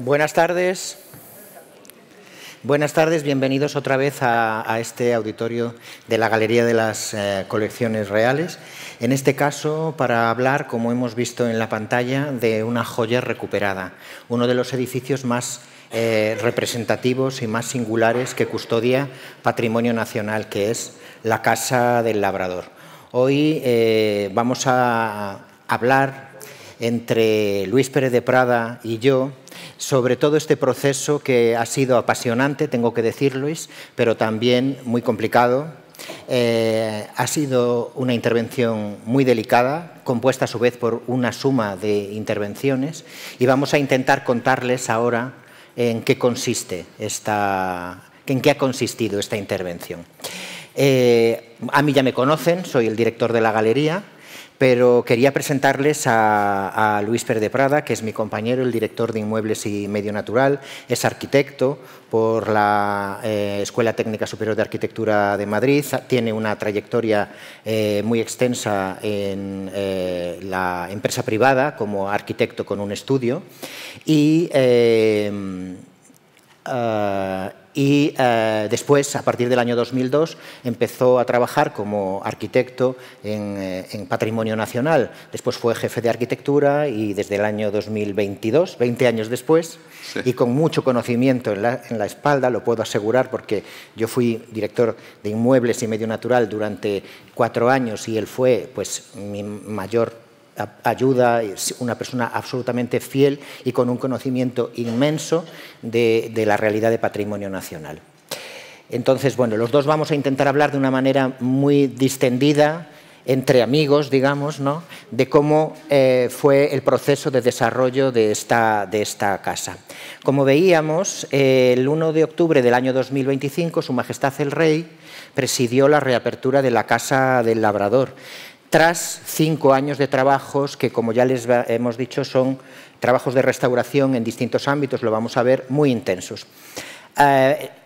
Buenas tardes. Buenas tardes, bienvenidos otra vez a este auditorio de la Galería de las Colecciones Reales. En este caso, para hablar, como hemos visto en la pantalla, de una joya recuperada, uno de los edificios más representativos y más singulares que custodia Patrimonio Nacional, que es la Casa del Labrador. Hoy vamos a hablar entre Luis Pérez de Prada y yo sobre todo este proceso que ha sido apasionante, tengo que decir, Luis, pero también muy complicado. Ha sido una intervención muy delicada, compuesta a su vez por una suma de intervenciones, y vamos a intentar contarles ahora en qué consiste en qué ha consistido esta intervención. A mí ya me conocen, soy el director de la galería, pero quería presentarles a Luis Pérez de Prada, que es mi compañero, el director de Inmuebles y Medio Natural, es arquitecto por la Escuela Técnica Superior de Arquitectura de Madrid, tiene una trayectoria muy extensa en la empresa privada como arquitecto con un estudio y después, a partir del año 2002, empezó a trabajar como arquitecto en Patrimonio Nacional. Después fue jefe de arquitectura y desde el año 2022, 20 años después, sí, y con mucho conocimiento en la espalda, lo puedo asegurar, porque yo fui director de Inmuebles y Medio Natural durante 4 años y él fue pues, mi mayor ayuda, es una persona absolutamente fiel y con un conocimiento inmenso de la realidad de Patrimonio Nacional. Entonces, bueno, los dos vamos a intentar hablar de una manera muy distendida, entre amigos, digamos, ¿no?, de cómo fue el proceso de desarrollo de esta casa. Como veíamos, el 1 de octubre del año 2025, Su Majestad el Rey presidió la reapertura de la Casa del Labrador, tras 5 años de trabajos que, como ya les hemos dicho, son trabajos de restauración en distintos ámbitos, lo vamos a ver, muy intensos.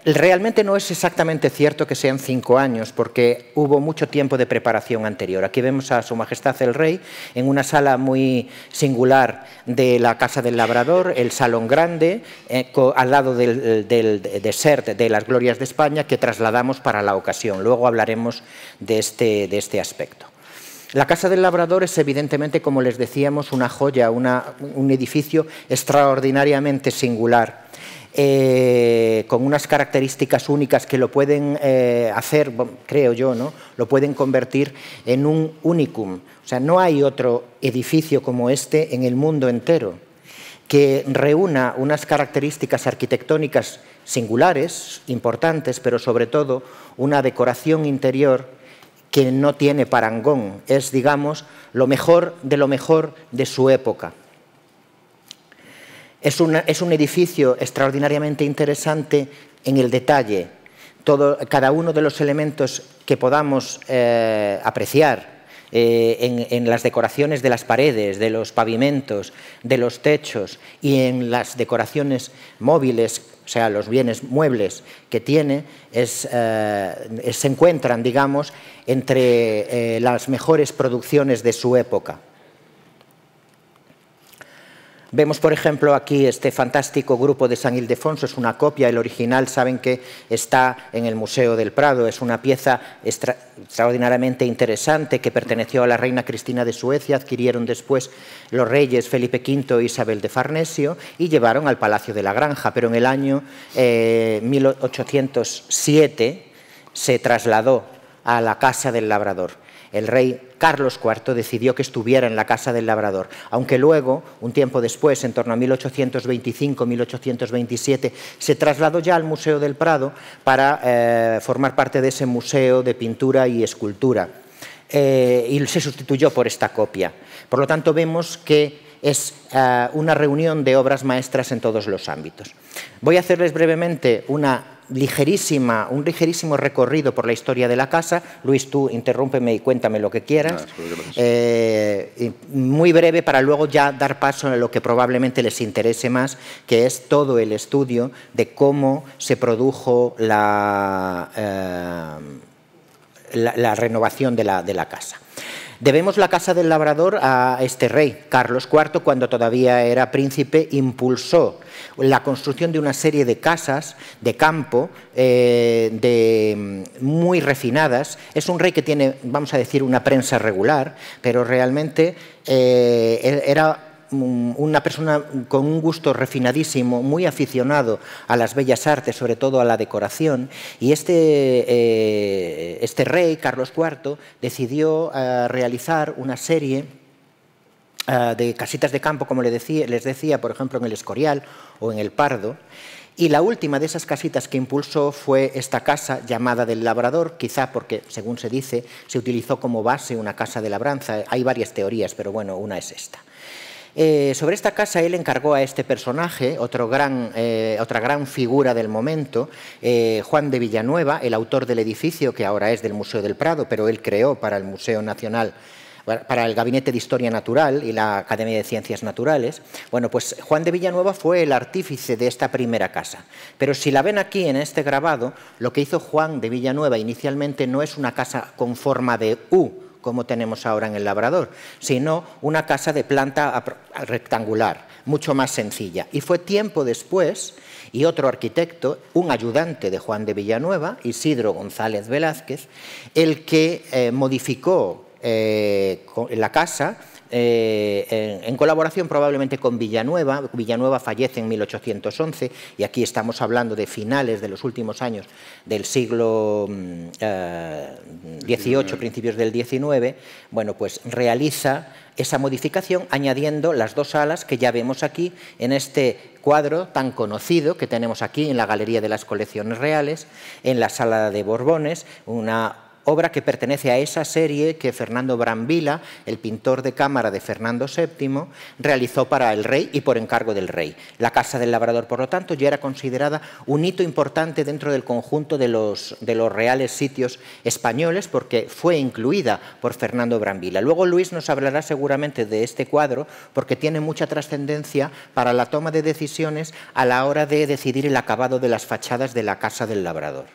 Realmente no es exactamente cierto que sean 5 años, porque hubo mucho tiempo de preparación anterior. Aquí vemos a Su Majestad el Rey en una sala muy singular de la Casa del Labrador, el Salón Grande, al lado del dessert de las Glorias de España, que trasladamos para la ocasión. Luego hablaremos de este aspecto. La Casa del Labrador es evidentemente, como les decíamos, una joya, un edificio extraordinariamente singular, con unas características únicas que lo pueden hacer, creo yo, ¿no?, lo pueden convertir en un unicum. O sea, no hay otro edificio como este en el mundo entero que reúna unas características arquitectónicas singulares, importantes, pero sobre todo una decoración interior que no tiene parangón, es, digamos, lo mejor de su época. Es un edificio extraordinariamente interesante en el detalle. Cada uno de los elementos que podamos apreciar en las decoraciones de las paredes, de los pavimentos, de los techos y en las decoraciones móviles, o sea, los bienes muebles que tiene, se encuentran, digamos, entre las mejores producciones de su época. Vemos, por ejemplo, aquí este fantástico grupo de San Ildefonso, es una copia, el original saben que está en el Museo del Prado, es una pieza extraordinariamente interesante que perteneció a la reina Cristina de Suecia, adquirieron después los reyes Felipe V e Isabel de Farnesio y llevaron al Palacio de la Granja, pero en el año 1807 se trasladó a la Casa del Labrador. El rey Carlos IV decidió que estuviera en la Casa del Labrador, aunque luego, un tiempo después, en torno a 1825-1827, se trasladó ya al Museo del Prado para formar parte de ese museo de pintura y escultura, y se sustituyó por esta copia. Por lo tanto, vemos que es una reunión de obras maestras en todos los ámbitos. Voy a hacerles brevemente un ligerísimo recorrido por la historia de la casa. Luis, tú interrúmpeme y cuéntame lo que quieras. Muy breve para luego ya dar paso a lo que probablemente les interese más, que es todo el estudio de cómo se produjo la renovación de la casa. Debemos la Casa del Labrador a este rey, Carlos IV, cuando todavía era príncipe, impulsó la construcción de una serie de casas de campo muy refinadas. Es un rey que tiene, vamos a decir, una prensa regular, pero realmente era una persona con un gusto refinadísimo, muy aficionado a las bellas artes, sobre todo a la decoración, y este rey, Carlos IV, decidió realizar una serie de casitas de campo, como les decía, por ejemplo, en el Escorial o en el Pardo. Y la última de esas casitas que impulsó fue esta casa llamada del Labrador, quizá porque, según se dice, se utilizó como base una casa de labranza. Hay varias teorías, pero bueno, una es esta. Sobre esta casa él encargó a este personaje, otra gran figura del momento, Juan de Villanueva, el autor del edificio que ahora es del Museo del Prado, pero él creó para el Museo Nacional, para el Gabinete de Historia Natural y la Academia de Ciencias Naturales. Bueno, pues Juan de Villanueva fue el artífice de esta primera casa. Pero si la ven aquí en este grabado, lo que hizo Juan de Villanueva inicialmente no es una casa con forma de U, como tenemos ahora en el Labrador, sino una casa de planta rectangular, mucho más sencilla. Y fue tiempo después, y otro arquitecto, un ayudante de Juan de Villanueva, Isidro González Velázquez, el que modificó la casa en colaboración probablemente con Villanueva. Villanueva fallece en 1811 y aquí estamos hablando de finales de los últimos años del siglo XVIII, principios del XIX. Bueno, pues realiza esa modificación añadiendo las dos salas que ya vemos aquí en este cuadro tan conocido que tenemos aquí en la Galería de las Colecciones Reales, en la Sala de Borbones, una obra que pertenece a esa serie que Fernando Brambila, el pintor de cámara de Fernando VII, realizó para el rey y por encargo del rey. La Casa del Labrador, por lo tanto, ya era considerada un hito importante dentro del conjunto de los reales sitios españoles porque fue incluida por Fernando Brambila. Luego Luis nos hablará seguramente de este cuadro porque tiene mucha trascendencia para la toma de decisiones a la hora de decidir el acabado de las fachadas de la Casa del Labrador.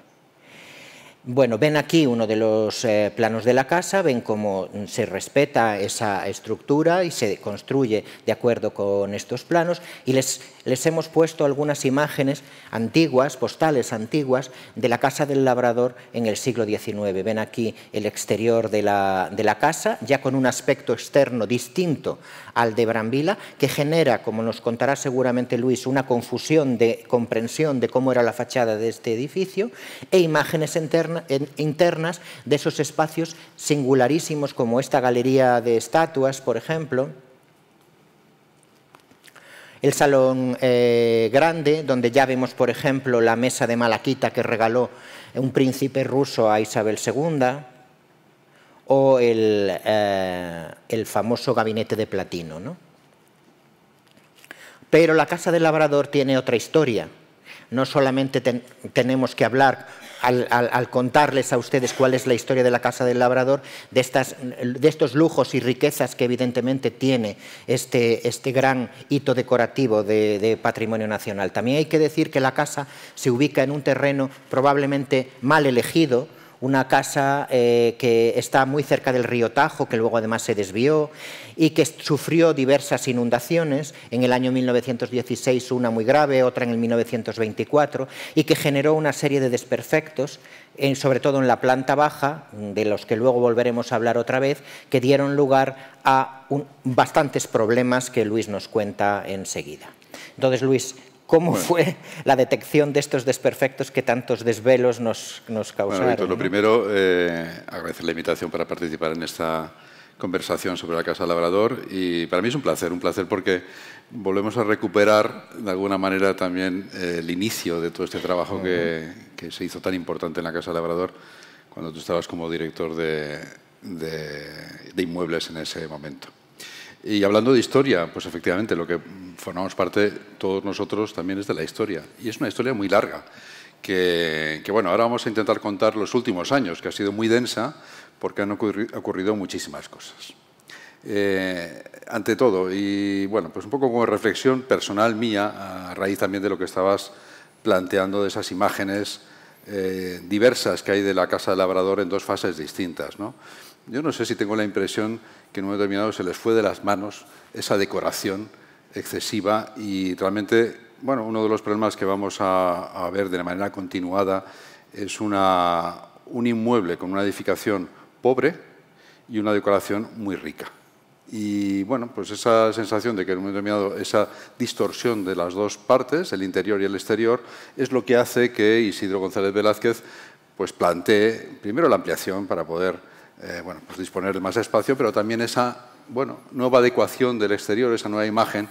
Bueno, ven aquí uno de los planos de la casa, ven cómo se respeta esa estructura y se construye de acuerdo con estos planos y les hemos puesto algunas imágenes antiguas, postales antiguas, de la Casa del Labrador en el siglo XIX. Ven aquí el exterior de la casa, ya con un aspecto externo distinto al de Brambila, que genera, como nos contará seguramente Luis, una confusión de comprensión de cómo era la fachada de este edificio, e imágenes internas de esos espacios singularísimos como esta galería de estatuas, por ejemplo, el salón grande, donde ya vemos, por ejemplo, la mesa de malaquita que regaló un príncipe ruso a Isabel II, o el famoso gabinete de platino, ¿no? Pero la Casa del Labrador tiene otra historia. No solamente tenemos que hablar, al contarles a ustedes cuál es la historia de la Casa del Labrador, de estos lujos y riquezas que evidentemente tiene este gran hito decorativo de patrimonio nacional. También hay que decir que la casa se ubica en un terreno probablemente mal elegido, una casa que está muy cerca del río Tajo, que luego además se desvió y que sufrió diversas inundaciones, en el año 1916 una muy grave, otra en el 1924, y que generó una serie de desperfectos, sobre todo en la planta baja, de los que luego volveremos a hablar otra vez, que dieron lugar a bastantes problemas que Luis nos cuenta enseguida. Entonces, Luis, ¿cómo fue la detección de estos desperfectos que tantos desvelos nos causaron? Bueno, Víctor, lo primero, agradecer la invitación para participar en esta conversación sobre la Casa del Labrador, y para mí es un placer porque volvemos a recuperar de alguna manera también el inicio de todo este trabajo que se hizo tan importante en la Casa del Labrador cuando tú estabas como director de inmuebles en ese momento. Y hablando de historia, pues efectivamente lo que formamos parte todos nosotros también es de la historia. Y es una historia muy larga, que bueno, ahora vamos a intentar contar los últimos años, que ha sido muy densa porque han ocurrido muchísimas cosas. Ante todo, y bueno, pues un poco como reflexión personal mía, a raíz también de lo que estabas planteando de esas imágenes diversas que hay de la Casa del Labrador en dos fases distintas, ¿no? Yo no sé si tengo la impresión que en un momento determinado se les fue de las manos esa decoración excesiva y realmente, bueno, uno de los problemas que vamos a ver de manera continuada es un inmueble con una edificación pobre y una decoración muy rica. Y bueno, pues esa sensación de que en un momento determinado esa distorsión de las dos partes, el interior y el exterior, es lo que hace que Isidro González Velázquez pues plantee primero la ampliación para poder bueno, pues disponer de más espacio, pero también esa nueva adecuación del exterior, esa nueva imagen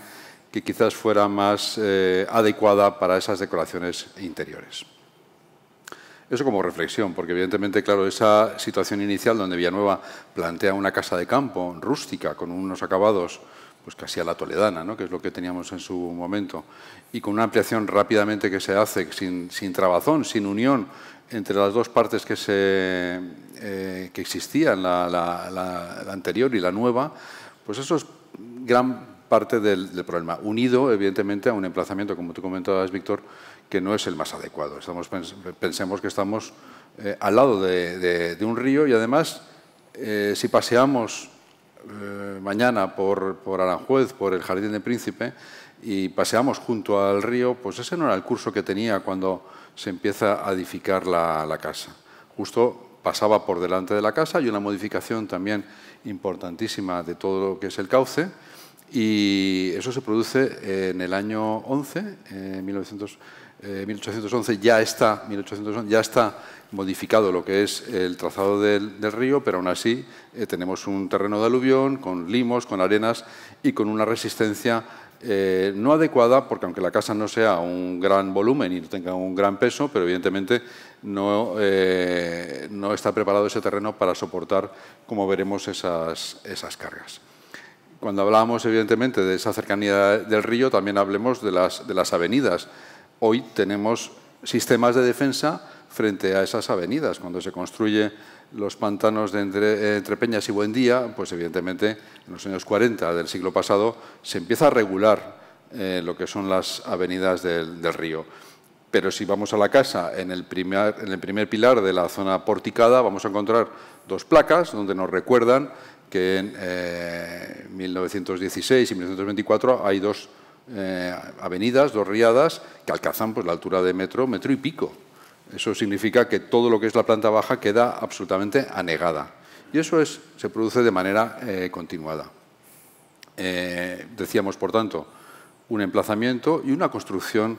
que quizás fuera más adecuada para esas decoraciones interiores. Eso como reflexión, porque evidentemente, claro, esa situación inicial donde Villanueva plantea una casa de campo rústica con unos acabados pues casi a la toledana, ¿no?, que es lo que teníamos en su momento, y con una ampliación rápidamente que se hace sin trabazón, sin unión entre las dos partes que existían, la anterior y la nueva, pues eso es gran parte del problema, unido evidentemente a un emplazamiento, como tú comentabas, Víctor, que no es el más adecuado. Pensemos que estamos al lado de un río y además, si paseamos mañana por Aranjuez, por el Jardín del Príncipe, y paseamos junto al río, pues ese no era el curso que tenía cuando se empieza a edificar la casa. Justo pasaba por delante de la casa, hay una modificación también importantísima de todo lo que es el cauce, y eso se produce en el año 11, 1811 ya está modificado lo que es el trazado del río, pero aún así tenemos un terreno de aluvión con limos, con arenas y con una resistencia no adecuada, porque aunque la casa no sea un gran volumen y no tenga un gran peso, pero evidentemente no está preparado ese terreno para soportar, como veremos, esas cargas. Cuando hablábamos, evidentemente, de esa cercanía del río, también hablemos de las avenidas. Hoy tenemos sistemas de defensa frente a esas avenidas. Cuando se construye los pantanos de entre Peñas y Buendía, pues evidentemente en los años 40 del siglo pasado se empieza a regular lo que son las avenidas del río. Pero si vamos a la casa, en el primer pilar de la zona porticada, vamos a encontrar dos placas donde nos recuerdan que en 1916 y 1924 hay dos avenidas, dos riadas, que alcanzan pues la altura de metro y pico. Eso significa que todo lo que es la planta baja queda absolutamente anegada. Y eso se produce de manera continuada. Decíamos, por tanto, un emplazamiento y una construcción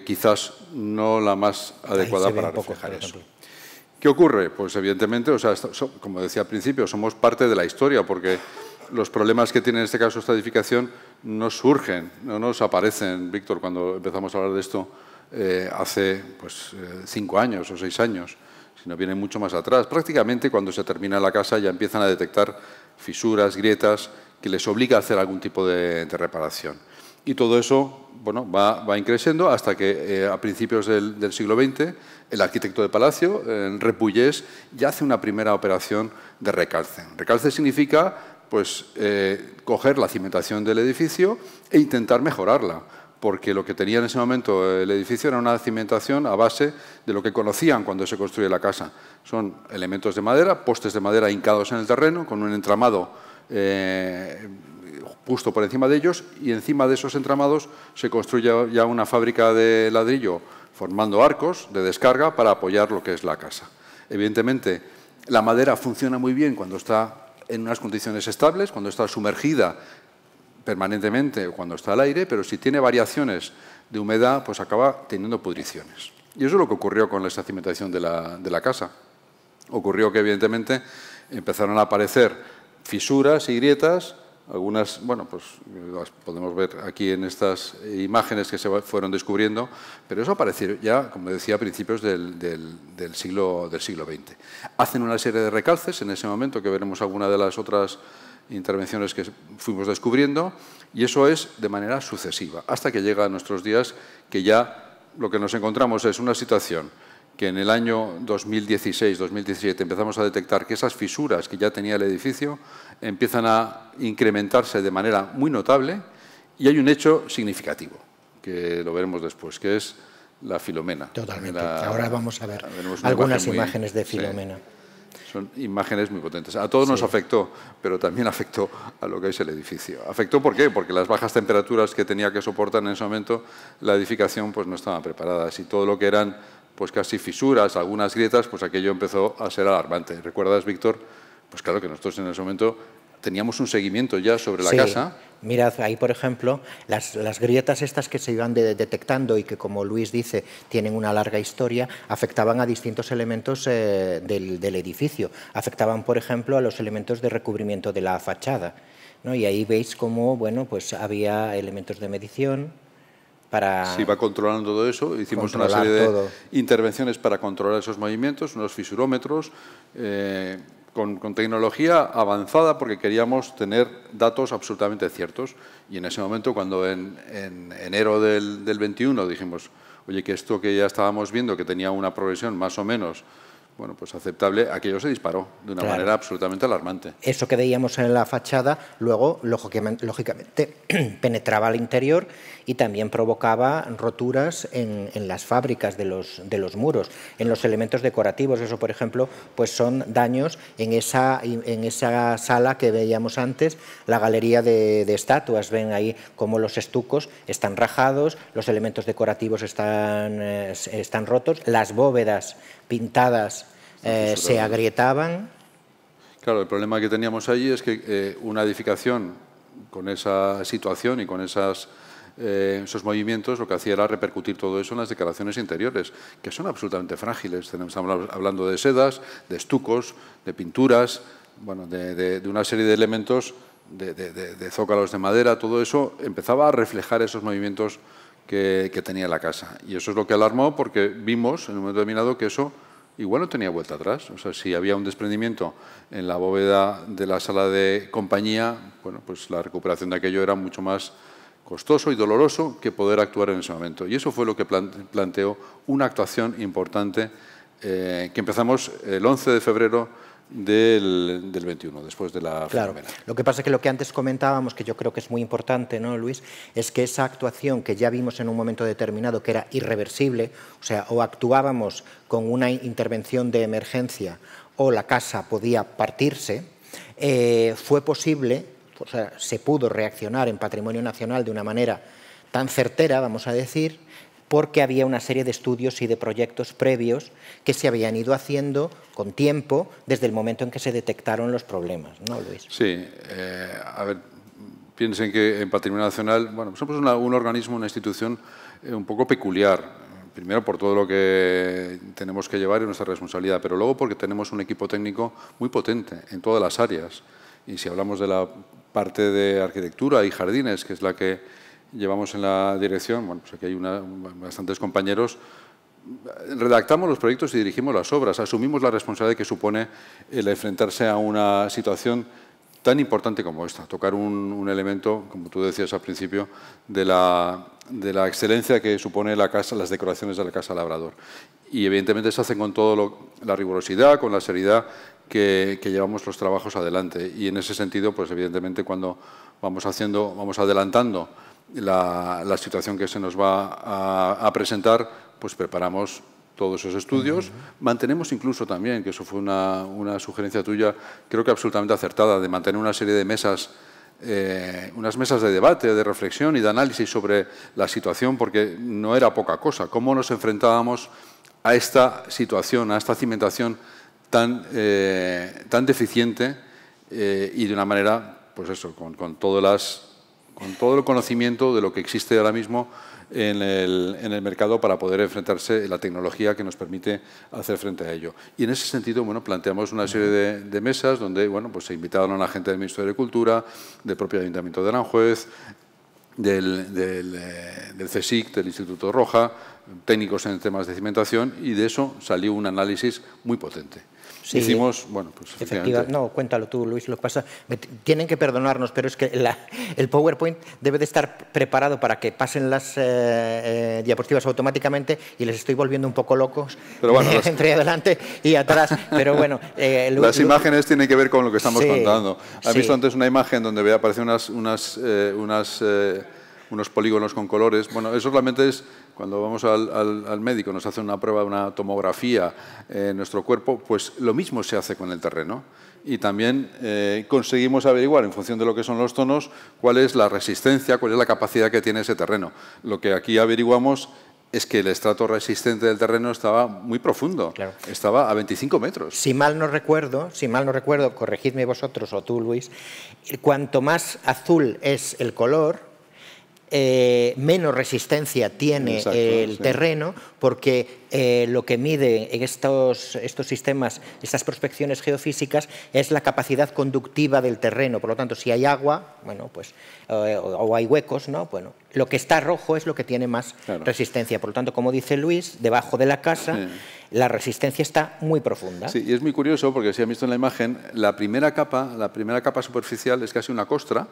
quizás no la más adecuada para reflejar eso. ¿Qué ocurre? Pues evidentemente, o sea, como decía al principio, somos parte de la historia, porque los problemas que tiene en este caso esta edificación no surgen, no nos aparecen, Víctor, cuando empezamos a hablar de esto hace 5 años o 6 años, sino vienen mucho más atrás. Prácticamente cuando se termina la casa ya empiezan a detectar fisuras, grietas, que les obliga a hacer algún tipo de reparación. Y todo eso va increciendo hasta que a principios del siglo XX el arquitecto de Palacio, Repullés, ya hace una primera operación de recalce. Recalce significa coger la cimentación del edificio e intentar mejorarla, porque lo que tenía en ese momento el edificio era una cimentación a base de lo que conocían cuando se construye la casa. Son elementos de madera, postes de madera hincados en el terreno, con un entramado justo por encima de ellos, y encima de esos entramados se construye ya una fábrica de ladrillo formando arcos de descarga para apoyar lo que es la casa. Evidentemente, la madera funciona muy bien cuando está en unas condiciones estables, cuando está sumergida permanentemente o cuando está al aire, pero si tiene variaciones de humedad, pues acaba teniendo pudriciones. Y eso es lo que ocurrió con esta cimentación de la casa. Ocurrió que, evidentemente, empezaron a aparecer fisuras y grietas. Algunas, las podemos ver aquí en estas imágenes que se fueron descubriendo, pero eso apareció ya, como decía, a principios del siglo XX. Hacen una serie de recalces en ese momento, que veremos alguna de las otras intervenciones que fuimos descubriendo, y eso es de manera sucesiva, hasta que llega a nuestros días, que ya lo que nos encontramos es una situación que en el año 2016-2017 empezamos a detectar que esas fisuras que ya tenía el edificio empiezan a incrementarse de manera muy notable, y hay un hecho significativo, que lo veremos después, que es la Filomena. Totalmente. Ahora vamos a ver algunas imágenes de Filomena. Sí. Son imágenes muy potentes. A todos nos afectó, pero también afectó a lo que es el edificio. ¿Afectó por qué? Porque las bajas temperaturas que tenía que soportar en ese momento la edificación pues no estaban preparadas, y todo lo que eran pues casi fisuras, algunas grietas, pues aquello empezó a ser alarmante. ¿Recuerdas, Víctor? Pues claro que nosotros en ese momento teníamos un seguimiento ya sobre la casa. Mirad, ahí, por ejemplo, las grietas estas que se iban detectando y que, como Luis dice, tienen una larga historia, afectaban a distintos elementos del edificio. Afectaban, por ejemplo, a los elementos de recubrimiento de la fachada, ¿no? Y ahí veis cómo, bueno, pues había elementos de medición para... Se iba controlando todo eso. Hicimos una serie de intervenciones para controlar esos movimientos, unos fisurómetros, con tecnología avanzada, porque queríamos tener datos absolutamente ciertos. Y en ese momento, cuando en enero del 21 dijimos, oye, que esto que ya estábamos viendo, que tenía una progresión más o menos, bueno, pues aceptable, aquello se disparó de una manera absolutamente alarmante. Eso que veíamos en la fachada, luego, lógicamente, penetraba al interior y también provocaba roturas en las fábricas de los muros, en los elementos decorativos. Eso, por ejemplo, pues son daños en esa sala que veíamos antes, la galería de estatuas. Ven ahí cómo los estucos están rajados, los elementos decorativos están rotos, las bóvedas pintadas se agrietaban. Claro, el problema que teníamos allí es que una edificación con esa situación y con esos movimientos, lo que hacía era repercutir todo eso en las decoraciones interiores, que son absolutamente frágiles. Estamos hablando de sedas, de estucos, de pinturas, bueno, de una serie de elementos, de zócalos de madera. Todo eso empezaba a reflejar esos movimientos que tenía la casa. Y eso es lo que alarmó, porque vimos en un momento determinado que eso igual no tenía vuelta atrás. O sea, si había un desprendimiento en la bóveda de la sala de compañía, bueno, pues la recuperación de aquello era mucho más costoso y doloroso que poder actuar en ese momento. Y eso fue lo que planteó una actuación importante que empezamos el 11 de febrero del 21, después de la Filomena. Lo que pasa es que lo que antes comentábamos, que yo creo que es muy importante, ¿no, Luis?, es que esa actuación que ya vimos en un momento determinado, que era irreversible, o sea, o actuábamos con una intervención de emergencia o la casa podía partirse, fue posible, o sea, se pudo reaccionar en Patrimonio Nacional de una manera tan certera, vamos a decir, porque había una serie de estudios y de proyectos previos que se habían ido haciendo con tiempo desde el momento en que se detectaron los problemas, ¿no, Luis? Sí, a ver, piensen que en Patrimonio Nacional, bueno, somos un organismo, una institución un poco peculiar, primero por todo lo que tenemos que llevar y nuestra responsabilidad, pero luego porque tenemos un equipo técnico muy potente en todas las áreas. Y si hablamos de la parte de arquitectura y jardines, que es la que llevamos en la dirección, bueno, pues aquí hay bastantes compañeros, redactamos los proyectos y dirigimos las obras, asumimos la responsabilidad que supone el enfrentarse a una situación tan importante como esta, tocar un elemento, como tú decías al principio, de la excelencia que supone la casa, las decoraciones de la Casa Labrador. Y evidentemente se hacen con toda la rigurosidad, con la seriedad que llevamos los trabajos adelante. Y en ese sentido, pues evidentemente cuando vamos adelantando la situación que se nos va a presentar, pues preparamos todos esos estudios. Mantenemos incluso también, que eso fue una sugerencia tuya, creo que absolutamente acertada, de mantener una serie de mesas, unas mesas de debate, de reflexión y de análisis sobre la situación, porque no era poca cosa. ¿Cómo nos enfrentábamos a esta situación, a esta cimentación tan deficiente y de una manera, pues eso, con todo el conocimiento de lo que existe ahora mismo en el mercado para poder enfrentarse la tecnología que nos permite hacer frente a ello? Y en ese sentido, bueno, planteamos una serie de mesas donde, bueno, pues se invitaron a la gente del Ministerio de Cultura, del propio Ayuntamiento de Aranjuez, del CSIC, del Instituto Roja, técnicos en temas de cimentación, y de eso salió un análisis muy potente. Sí, hicimos, bueno, pues efectivamente... No, cuéntalo tú, Luis, lo que pasa... Tienen que perdonarnos, pero es que el PowerPoint debe de estar preparado para que pasen las diapositivas automáticamente y les estoy volviendo un poco locos, pero bueno, entre adelante y atrás, pero bueno... las imágenes tienen que ver con lo que estamos contando. ¿Has visto antes una imagen donde aparecen unos polígonos con colores? Bueno, eso realmente es cuando vamos al médico, nos hace una prueba, una tomografía en nuestro cuerpo, pues lo mismo se hace con el terreno. Y también conseguimos averiguar, en función de lo que son los tonos, cuál es la resistencia, cuál es la capacidad que tiene ese terreno. Lo que aquí averiguamos es que el estrato resistente del terreno estaba muy profundo, claro. Estaba a 25 metros. Si mal no recuerdo, corregidme vosotros o tú, Luis, cuanto más azul es el color, menos resistencia tiene el terreno, porque lo que mide en estos sistemas, estas prospecciones geofísicas, es la capacidad conductiva del terreno. Por lo tanto, si hay agua, bueno, pues, o hay huecos, ¿no? Bueno, lo que está rojo es lo que tiene más resistencia. Por lo tanto, como dice Luis, debajo de la casa la resistencia está muy profunda. Sí, y es muy curioso porque si han visto en la imagen, la primera capa superficial es casi una costra,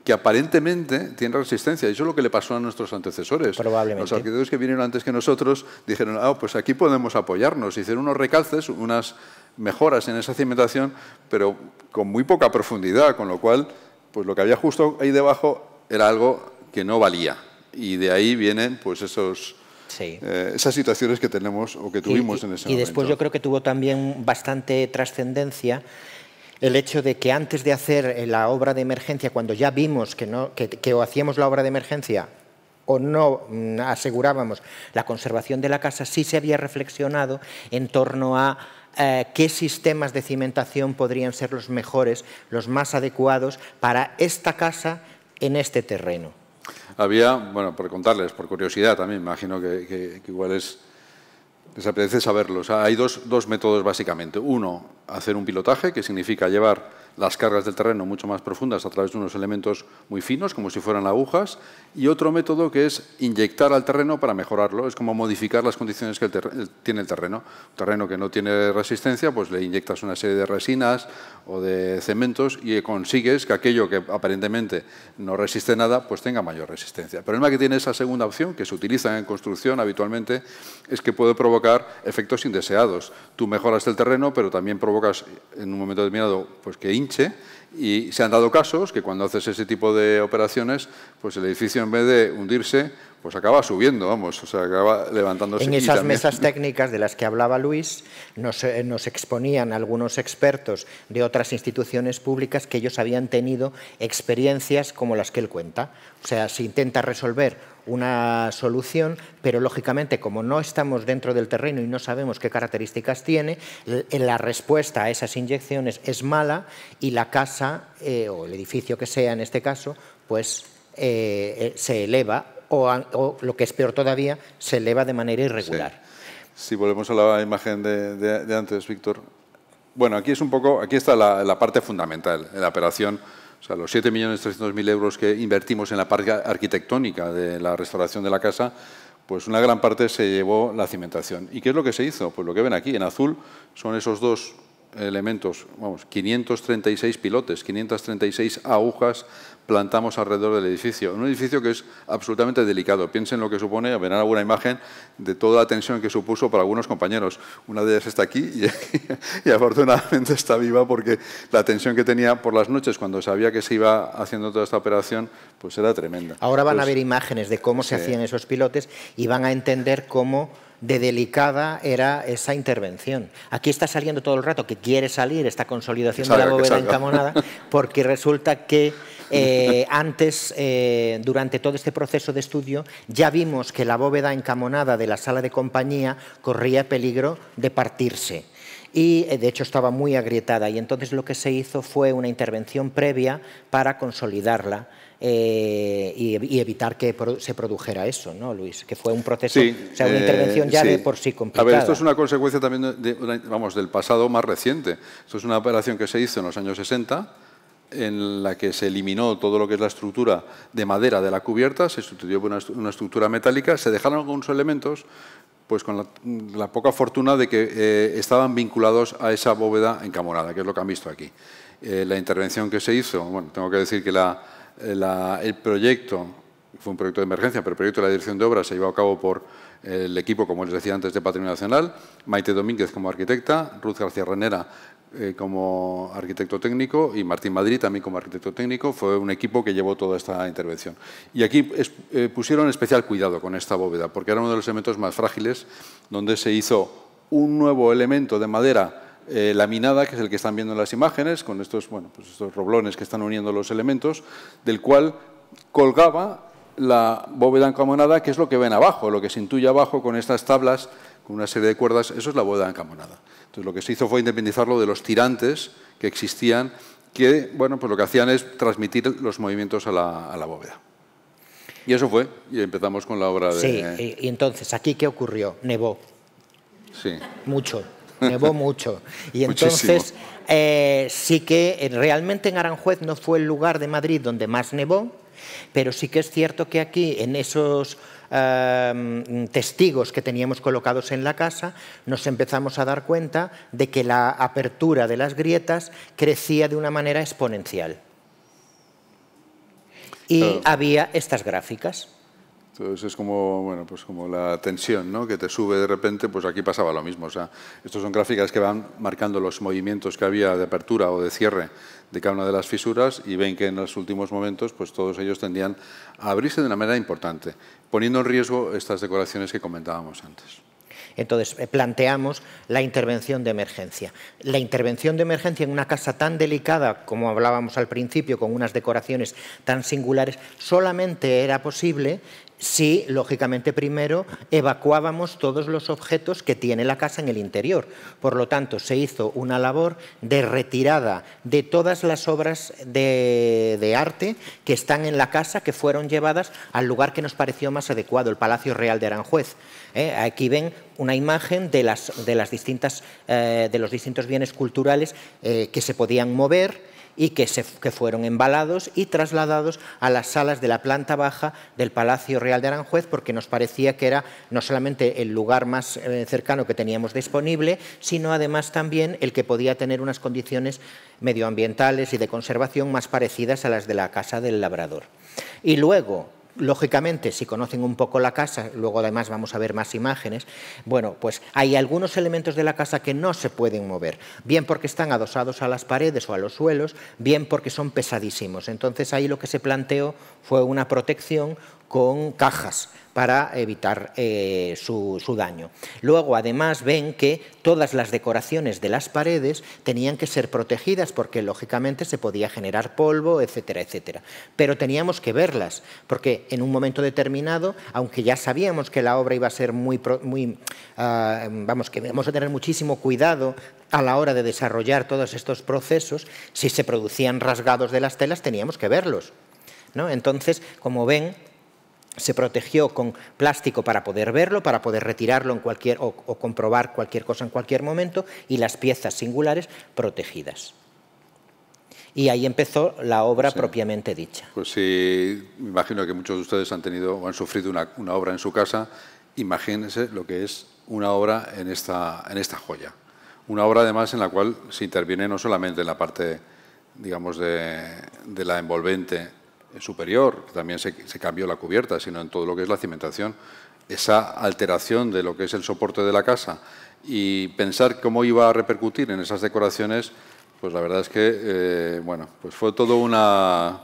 que aparentemente tiene resistencia. Eso es lo que le pasó a nuestros antecesores. Probablemente. Los arquitectos que vinieron antes que nosotros dijeron, pues aquí podemos apoyarnos. Hicieron unos recalces, unas mejoras en esa cimentación, pero con muy poca profundidad, con lo cual, pues lo que había justo ahí debajo era algo que no valía. Y de ahí vienen pues esas situaciones que tenemos o que tuvimos en ese momento. Y después yo creo que tuvo también bastante trascendencia el hecho de que antes de hacer la obra de emergencia, cuando ya vimos que o hacíamos la obra de emergencia o no asegurábamos la conservación de la casa, sí se había reflexionado en torno a qué sistemas de cimentación podrían ser los mejores, los más adecuados para esta casa en este terreno. Había, bueno, por contarles, por curiosidad también, me imagino que igual les apetece saberlo. O sea, hay dos métodos básicamente. Uno, hacer un pilotaje, que significa llevar las cargas del terreno mucho más profundas a través de unos elementos muy finos, como si fueran agujas. Y otro método que es inyectar al terreno para mejorarlo. Es como modificar las condiciones que tiene el terreno. Un terreno que no tiene resistencia, pues le inyectas una serie de resinas o de cementos y consigues que aquello que aparentemente no resiste nada, pues tenga mayor resistencia. El problema que tiene esa segunda opción, que se utiliza en construcción habitualmente, es que puede provocar efectos indeseados. Tú mejoras el terreno, pero también provocas en un momento determinado pues que hinche, y se han dado casos que cuando haces ese tipo de operaciones, pues el edificio en vez de hundirse, pues acaba subiendo, vamos, o sea, acaba levantándose. En esas mesas técnicas de las que hablaba Luis, nos exponían algunos expertos de otras instituciones públicas que ellos habían tenido experiencias como las que él cuenta. O sea, se intenta resolver una solución, pero lógicamente como no estamos dentro del terreno y no sabemos qué características tiene, la respuesta a esas inyecciones es mala y la casa o el edificio que sea en este caso, pues se eleva o lo que es peor todavía, se eleva de manera irregular. Sí. Si volvemos a la imagen de antes, Víctor. Bueno, aquí está la parte fundamental en la operación. O sea, los 7.300.000 euros que invertimos en la parte arquitectónica de la restauración de la casa, pues una gran parte se llevó la cimentación. ¿Y qué es lo que se hizo? Pues lo que ven aquí, en azul, son esos dos elementos, vamos, 536 pilotes, 536 agujas plantamos alrededor del edificio. Un edificio que es absolutamente delicado. Piensen lo que supone, verán alguna imagen de toda la tensión que supuso para algunos compañeros. Una de ellas está aquí y afortunadamente está viva porque la tensión que tenía por las noches cuando sabía que se iba haciendo toda esta operación, pues era tremenda. Ahora van a ver imágenes de cómo se hacían esos pilotes y van a entender cómo de delicada era esa intervención. Aquí está saliendo todo el rato que quiere salir esta consolidación de la bóveda encamonada, porque resulta que antes, durante todo este proceso de estudio, ya vimos que la bóveda encamonada de la sala de compañía corría peligro de partirse. Y, de hecho, estaba muy agrietada. Y entonces lo que se hizo fue una intervención previa para consolidarla y evitar que se produjera eso, ¿no, Luis? Que fue un proceso, o sea, una intervención ya de por sí complicada. A ver, esto es una consecuencia también del pasado más reciente. Esto es una operación que se hizo en los años 60, en la que se eliminó todo lo que es la estructura de madera de la cubierta, se sustituyó por una estructura metálica, se dejaron algunos elementos pues con la poca fortuna de que estaban vinculados a esa bóveda encamonada, que es lo que han visto aquí. La intervención que se hizo, bueno, tengo que decir que el proyecto, fue un proyecto de emergencia, pero el proyecto de la dirección de obras se llevó a cabo por el equipo, como les decía antes, de Patrimonio Nacional, Maite Domínguez como arquitecta, Ruth García Renera como arquitecto técnico y Martín Madrid también como arquitecto técnico. Fue un equipo que llevó toda esta intervención. Y aquí pusieron especial cuidado con esta bóveda, porque era uno de los elementos más frágiles, donde se hizo un nuevo elemento de madera laminada, que es el que están viendo en las imágenes, con estos, bueno, pues estos roblones que están uniendo los elementos, del cual colgaba la bóveda encamonada, que es lo que ven abajo, lo que se intuye abajo con estas tablas, con una serie de cuerdas, eso es la bóveda encamonada. Entonces, lo que se hizo fue independizarlo de los tirantes que existían, que, bueno, pues lo que hacían es transmitir los movimientos a la bóveda. Y eso fue, y empezamos con la obra de... Sí, y entonces, ¿aquí qué ocurrió? Nevó. Sí. Mucho. Nevó mucho. Y entonces, sí que realmente en Aranjuez no fue el lugar de Madrid donde más nevó, pero sí que es cierto que aquí, en esos testigos que teníamos colocados en la casa, nos empezamos a dar cuenta de que la apertura de las grietas crecía de una manera exponencial. Y había estas gráficas. Entonces es como, bueno, pues como la tensión, ¿no?, que te sube de repente, pues aquí pasaba lo mismo. O sea, estos son gráficas que van marcando los movimientos que había de apertura o de cierre de cada una de las fisuras y ven que en los últimos momentos pues todos ellos tendían a abrirse de una manera importante, poniendo en riesgo estas decoraciones que comentábamos antes. Entonces, planteamos la intervención de emergencia. La intervención de emergencia en una casa tan delicada, como hablábamos al principio, con unas decoraciones tan singulares, solamente era posible si, lógicamente, primero evacuábamos todos los objetos que tiene la casa en el interior. Por lo tanto, se hizo una labor de retirada de todas las obras de arte que están en la casa, que fueron llevadas al lugar que nos pareció más adecuado, el Palacio Real de Aranjuez. Aquí ven una imagen de los distintos bienes culturales que se podían mover y que fueron embalados y trasladados a las salas de la planta baja del Palacio Real de Aranjuez, porque nos parecía que era no solamente el lugar más cercano que teníamos disponible, sino además también el que podía tener unas condiciones medioambientales y de conservación más parecidas a las de la Casa del Labrador. Y luego, lógicamente, si conocen un poco la casa, luego además vamos a ver más imágenes, bueno, pues hay algunos elementos de la casa que no se pueden mover, bien porque están adosados a las paredes o a los suelos, bien porque son pesadísimos. Entonces ahí lo que se planteó fue una protección con cajas para evitar su daño. Luego, además, ven que todas las decoraciones de las paredes tenían que ser protegidas porque, lógicamente, se podía generar polvo, etcétera, etcétera. Pero teníamos que verlas, porque en un momento determinado, aunque ya sabíamos que la obra iba a ser vamos, que íbamos a tener muchísimo cuidado a la hora de desarrollar todos estos procesos, si se producían rasgados de las telas teníamos que verlos, ¿no? Entonces, como ven, se protegió con plástico para poder verlo, para poder retirarlo en o comprobar cualquier cosa en cualquier momento, y las piezas singulares protegidas. Y ahí empezó la obra propiamente dicha. Pues sí, me imagino que muchos de ustedes han tenido o han sufrido una obra en su casa. Imagínense lo que es una obra en esta joya. Una obra, además, en la cual se interviene no solamente en la parte, digamos, de la envolvente superior, que también se cambió la cubierta, sino en todo lo que es la cimentación. Esa alteración de lo que es el soporte de la casa y pensar cómo iba a repercutir en esas decoraciones, pues la verdad es que, bueno, pues fue toda una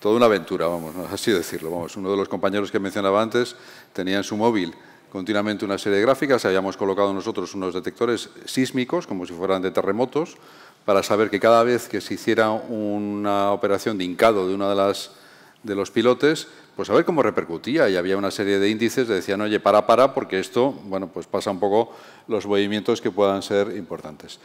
aventura, vamos, ¿no? Así decirlo. Vamos, uno de los compañeros que mencionaba antes tenía en su móvil continuamente una serie de gráficas. Habíamos colocado nosotros unos detectores sísmicos, como si fueran de terremotos, para saber que cada vez que se hiciera una operación de hincado de una de los pilotes, pues a ver cómo repercutía. Y había una serie de índices que decían, oye, para, porque esto, bueno, pues pasa un poco los movimientos que puedan ser importantes.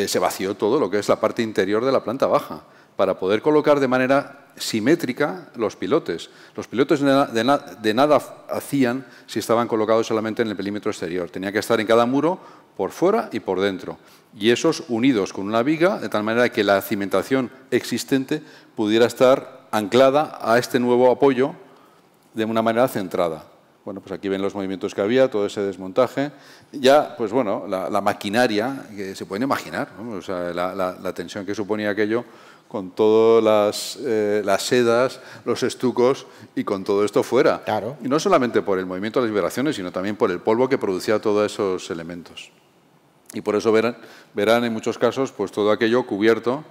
Se vació todo lo que es la parte interior de la planta baja para poder colocar de manera simétrica los pilotes. Los pilotes de nada hacían si estaban colocados solamente en el perímetro exterior. Tenía que estar en cada muro por fuera y por dentro. Y esos unidos con una viga, de tal manera que la cimentación existente pudiera estar anclada a este nuevo apoyo de una manera centrada. Bueno, pues aquí ven los movimientos que había, todo ese desmontaje. Ya, pues bueno, la maquinaria, que se pueden imaginar, ¿no? O sea, la tensión que suponía aquello con todas las sedas, los estucos y con todo esto fuera. Claro. Y no solamente por el movimiento de las vibraciones, sino también por el polvo que producía todos esos elementos. Y por eso verán en muchos casos pues todo aquello cubierto,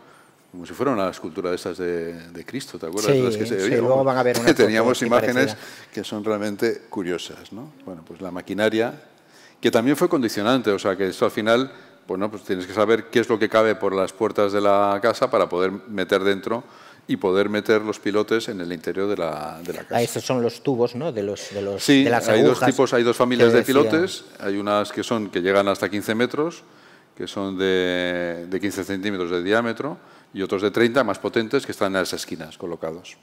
como si fuera una escultura de estas de Cristo, ¿te acuerdas? Sí, Las que se sí, veían, luego van a ver una teníamos foto imágenes parecida. que son realmente curiosas, ¿no? Bueno, pues la maquinaria, que también fue condicionante, o sea, que esto al final, bueno, pues tienes que saber qué es lo que cabe por las puertas de la casa para poder meter dentro y poder meter los pilotes en el interior de la casa. Esos son los tubos, ¿no? De Sí, las hay dos agujas tipos, hay dos familias que de decía. pilotes. Hay unas que llegan hasta 15 metros, que son de 15 centímetros de diámetro, y otros de 30, más potentes, que están en las esquinas colocados.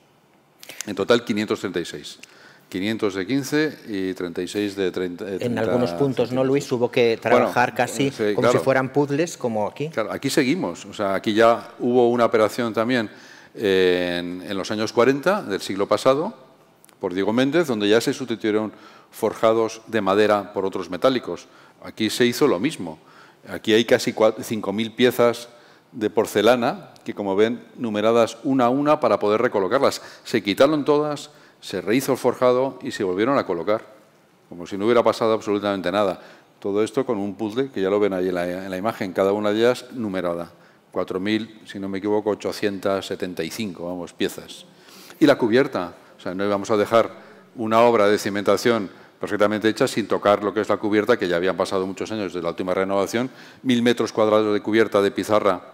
En total, 536. 500 de 15 y 36 de 30. En algunos puntos, ¿no, Luis? Hubo que trabajar casi sí, como si fueran puzzles, como aquí. Claro, aquí seguimos. O sea, aquí ya hubo una operación también en los años 40 del siglo pasado, por Diego Méndez, donde ya se sustituyeron forjados de madera por otros metálicos. Aquí se hizo lo mismo. Aquí hay casi 5.000 piezas de porcelana que, como ven, numeradas una a una para poder recolocarlas. Se quitaron todas, se rehizo el forjado y se volvieron a colocar, como si no hubiera pasado absolutamente nada. Todo esto con un puzzle, que ya lo ven ahí en la imagen, cada una de ellas numerada. 4.000, si no me equivoco, 875, vamos, piezas. Y la cubierta, o sea, no íbamos a dejar una obra de cimentación perfectamente hecha sin tocar lo que es la cubierta, que ya habían pasado muchos años desde la última renovación, 1.000 metros cuadrados de cubierta de pizarra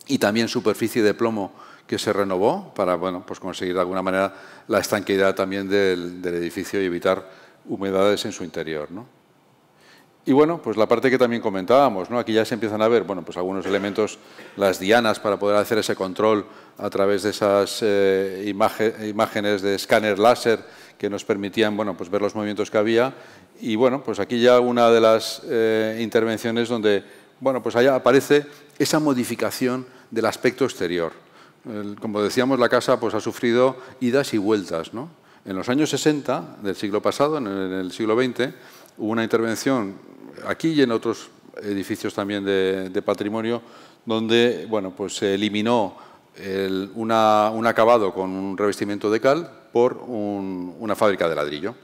y también superficie de plomo que se renovó para, bueno, pues conseguir de alguna manera la estanqueidad también del edificio y evitar humedades en su interior, ¿no? Y bueno, pues la parte que también comentábamos, ¿no? Aquí ya se empiezan a ver, bueno, pues algunos elementos, las dianas para poder hacer ese control a través de esas imágenes de escáner láser que nos permitían, bueno, pues ver los movimientos que había. Y bueno, pues aquí ya una de las intervenciones donde, bueno, pues allá aparece esa modificación del aspecto exterior. Como decíamos, la casa pues ha sufrido idas y vueltas, ¿no? En los años 60 del siglo pasado, en el siglo XX, hubo una intervención aquí y en otros edificios también de patrimonio, donde, bueno, pues se eliminó un acabado con un revestimiento de cal por una fábrica de ladrillo.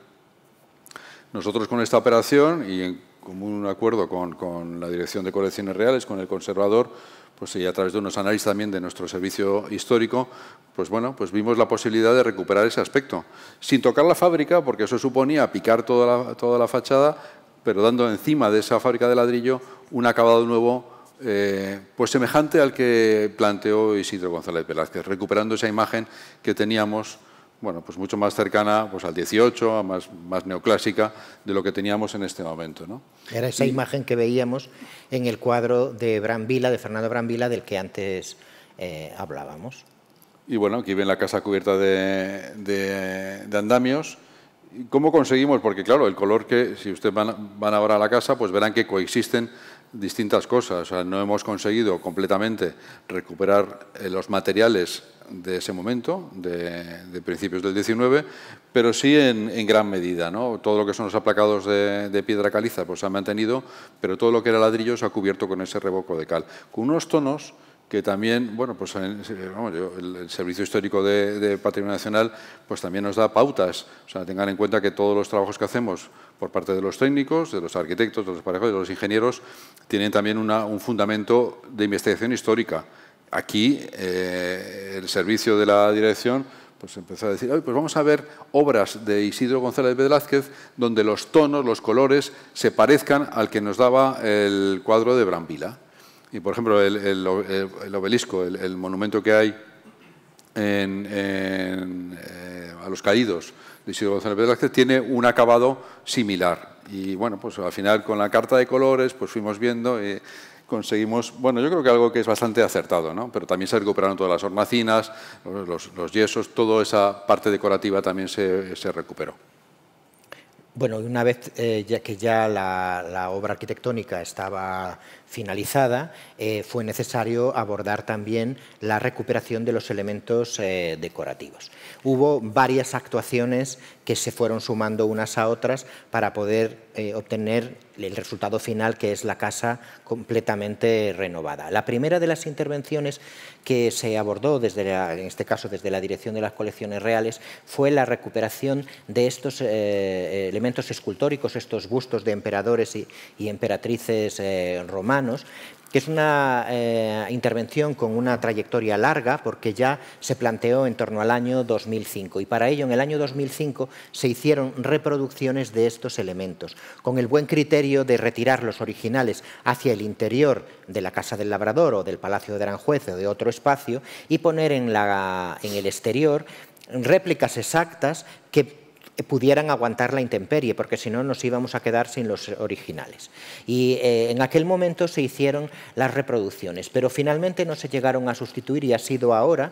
Nosotros con esta operación y en común acuerdo con la Dirección de Colecciones Reales, con el conservador, pues y a través de unos análisis también de nuestro servicio histórico, pues bueno, pues vimos la posibilidad de recuperar ese aspecto, sin tocar la fábrica, porque eso suponía picar toda la fachada, pero dando encima de esa fábrica de ladrillo un acabado nuevo, pues semejante al que planteó Isidro González Velázquez, recuperando esa imagen que teníamos, bueno, pues mucho más cercana pues al 18, más neoclásica de lo que teníamos en este momento, ¿no? Era esa imagen que veíamos en el cuadro de Brambila, de Fernando Brambila, del que antes hablábamos. Y bueno, aquí ven la casa cubierta de andamios. ¿Cómo conseguimos? Porque claro, el color que, si ustedes van ahora a la casa, pues verán que coexisten distintas cosas. O sea, no hemos conseguido completamente recuperar los materiales de ese momento, de principios del 19, pero sí en gran medida, ¿no? Todo lo que son los aplacados de piedra caliza pues se ha mantenido, pero todo lo que era ladrillo se ha cubierto con ese revoco de cal, con unos tonos que también, bueno, pues el Servicio Histórico de Patrimonio Nacional pues también nos da pautas. O sea, tengan en cuenta que todos los trabajos que hacemos por parte de los técnicos, de los arquitectos, de los parejos, de los ingenieros, tienen también un fundamento de investigación histórica. Aquí, el servicio de la dirección pues empezó a decir, pues vamos a ver obras de Isidro González Velázquez donde los tonos, los colores se parezcan al que nos daba el cuadro de Brambila. Y, por ejemplo, el obelisco, el monumento que hay a los caídos de Isidro González Velázquez, tiene un acabado similar. Y, bueno, pues al final con la carta de colores pues fuimos viendo y conseguimos, bueno, yo creo que algo que es bastante acertado, ¿no? Pero también se recuperaron todas las hornacinas, los yesos, toda esa parte decorativa también se recuperó. Bueno, una vez ya que la obra arquitectónica estaba finalizada, fue necesario abordar también la recuperación de los elementos decorativos. Hubo varias actuaciones que se fueron sumando unas a otras para poder obtener el resultado final, que es la casa completamente renovada. La primera de las intervenciones que se abordó, en este caso desde la Dirección de las Colecciones Reales, fue la recuperación de estos elementos elementos escultóricos, estos bustos de emperadores y emperatrices romanos, que es una intervención con una trayectoria larga, porque ya se planteó en torno al año 2005, y para ello en el año 2005 se hicieron reproducciones de estos elementos, con el buen criterio de retirar los originales hacia el interior de la Casa del Labrador o del Palacio de Aranjuez o de otro espacio, y poner en el exterior réplicas exactas que pudieran aguantar la intemperie, porque si no nos íbamos a quedar sin los originales. Y en aquel momento se hicieron las reproducciones, pero finalmente no se llegaron a sustituir, y ha sido ahora,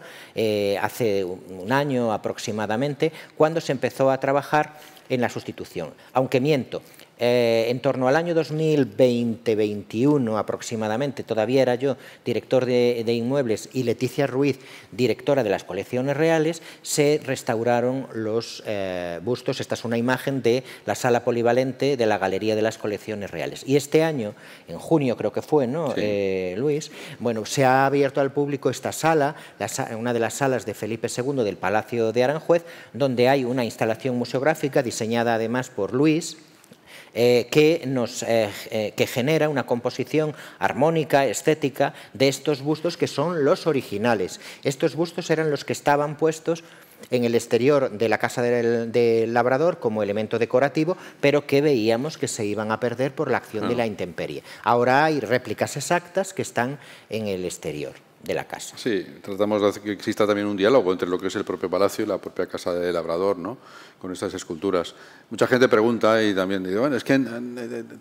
hace un año aproximadamente, cuando se empezó a trabajar en la sustitución. Aunque miento, en torno al año 2020-21 aproximadamente, todavía era yo director de inmuebles y Leticia Ruiz, directora de las colecciones reales, se restauraron los bustos. Esta es una imagen de la sala polivalente de la Galería de las Colecciones Reales. Y este año, en junio creo que fue, ¿no, sí. Luis? Bueno, se ha abierto al público esta sala, una de las salas de Felipe II del Palacio de Aranjuez, donde hay una instalación museográfica diseñada además por Luis, que genera una composición armónica, estética, de estos bustos que son los originales. Estos bustos eran los que estaban puestos en el exterior de la Casa del Labrador como elemento decorativo, pero que veíamos que se iban a perder por la acción de la intemperie. Ahora hay réplicas exactas que están en el exterior de la casa. Sí, tratamos de hacer que exista también un diálogo entre lo que es el propio palacio y la propia Casa del Labrador, ¿no?, con estas esculturas. Mucha gente pregunta y también dice, bueno, es que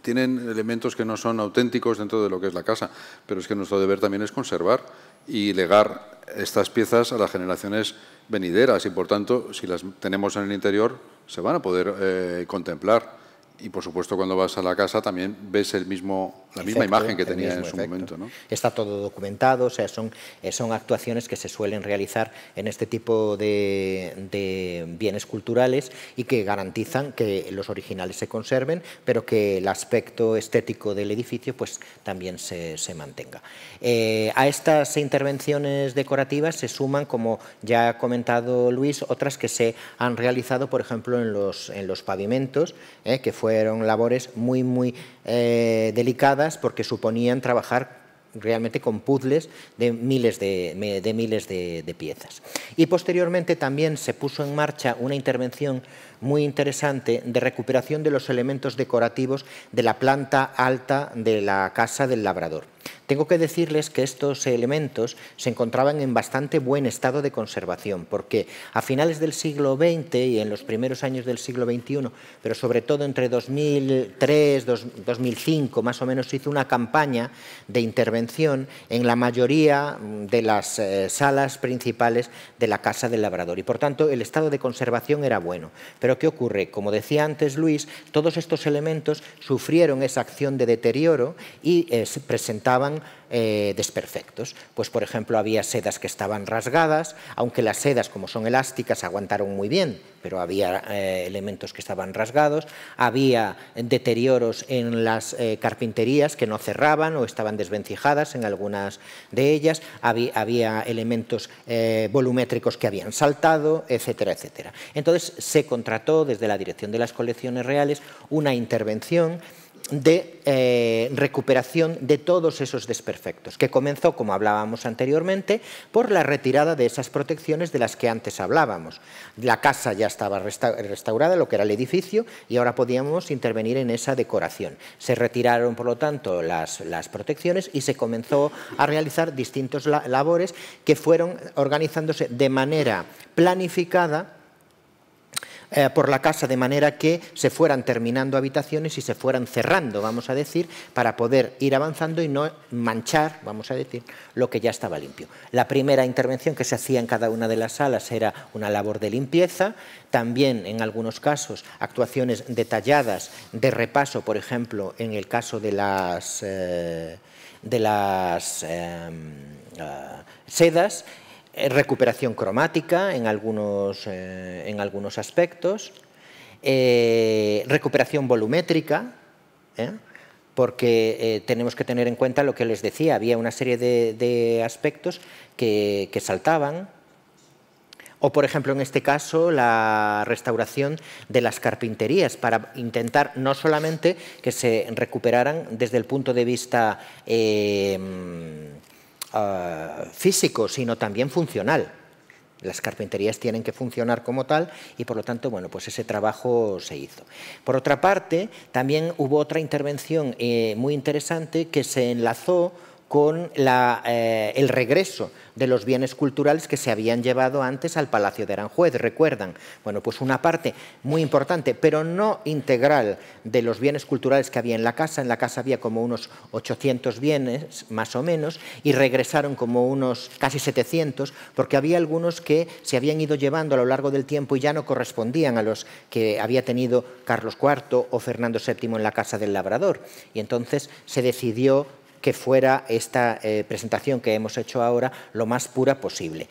tienen elementos que no son auténticos dentro de lo que es la casa, pero es que nuestro deber también es conservar y legar estas piezas a las generaciones venideras, y por tanto, si las tenemos en el interior, se van a poder contemplar. Y, por supuesto, cuando vas a la casa también ves la misma imagen que tenía en su momento, ¿no? Está todo documentado, o sea, son actuaciones que se suelen realizar en este tipo de bienes culturales y que garantizan que los originales se conserven, pero que el aspecto estético del edificio pues también se mantenga. A estas intervenciones decorativas se suman, como ya ha comentado Luis, otras que se han realizado, por ejemplo, en los pavimentos, que fueron labores muy delicadas, porque suponían trabajar realmente con puzzles de miles de piezas. Y posteriormente también se puso en marcha una intervención muy interesante de recuperación de los elementos decorativos de la planta alta de la Casa del Labrador. Tengo que decirles que estos elementos se encontraban en bastante buen estado de conservación, porque a finales del siglo XX y en los primeros años del siglo XXI, pero sobre todo entre 2003 y 2005, más o menos, se hizo una campaña de intervención en la mayoría de las salas principales de la Casa del Labrador, y por tanto el estado de conservación era bueno. Pero ¿qué ocurre? Como decía antes Luis, todos estos elementos sufrieron esa acción de deterioro y se presentaban desperfectos. Pues, por ejemplo, había sedas que estaban rasgadas, aunque las sedas, como son elásticas, aguantaron muy bien, pero había elementos que estaban rasgados, había deterioros en las carpinterías que no cerraban o estaban desvencijadas en algunas de ellas, había elementos volumétricos que habían saltado, etcétera, etcétera. Entonces, se contrató desde la Dirección de las Colecciones Reales una intervención de recuperación de todos esos desperfectos, que comenzó, como hablábamos anteriormente, por la retirada de esas protecciones de las que antes hablábamos. La casa ya estaba restaurada, lo que era el edificio, y ahora podíamos intervenir en esa decoración. Se retiraron, por lo tanto, las protecciones y se comenzó a realizar distintas labores que fueron organizándose de manera planificada por la casa, de manera que se fueran terminando habitaciones y se fueran cerrando, vamos a decir, para poder ir avanzando y no manchar, vamos a decir, lo que ya estaba limpio. La primera intervención que se hacía en cada una de las salas era una labor de limpieza, también en algunos casos actuaciones detalladas de repaso, por ejemplo, en el caso de las sedas, recuperación cromática en algunos aspectos, recuperación volumétrica, porque tenemos que tener en cuenta lo que les decía, había una serie de aspectos que saltaban, O, por ejemplo, en este caso, la restauración de las carpinterías para intentar no solamente que se recuperaran desde el punto de vista físico, sino también funcional. Las carpinterías tienen que funcionar como tal y, por lo tanto, bueno, pues ese trabajo se hizo. Por otra parte, también hubo otra intervención muy interesante que se enlazó con el regreso de los bienes culturales que se habían llevado antes al Palacio de Aranjuez. ¿Recuerdan? Bueno, pues una parte muy importante, pero no integral, de los bienes culturales que había en la casa. En la casa había como unos 800 bienes, más o menos, y regresaron como unos casi 700, porque había algunos que se habían ido llevando a lo largo del tiempo y ya no correspondían a los que había tenido Carlos IV o Fernando VII en la Casa del Labrador. Y entonces se decidió que fuera esta presentación que hemos hecho ahora lo más pura posible.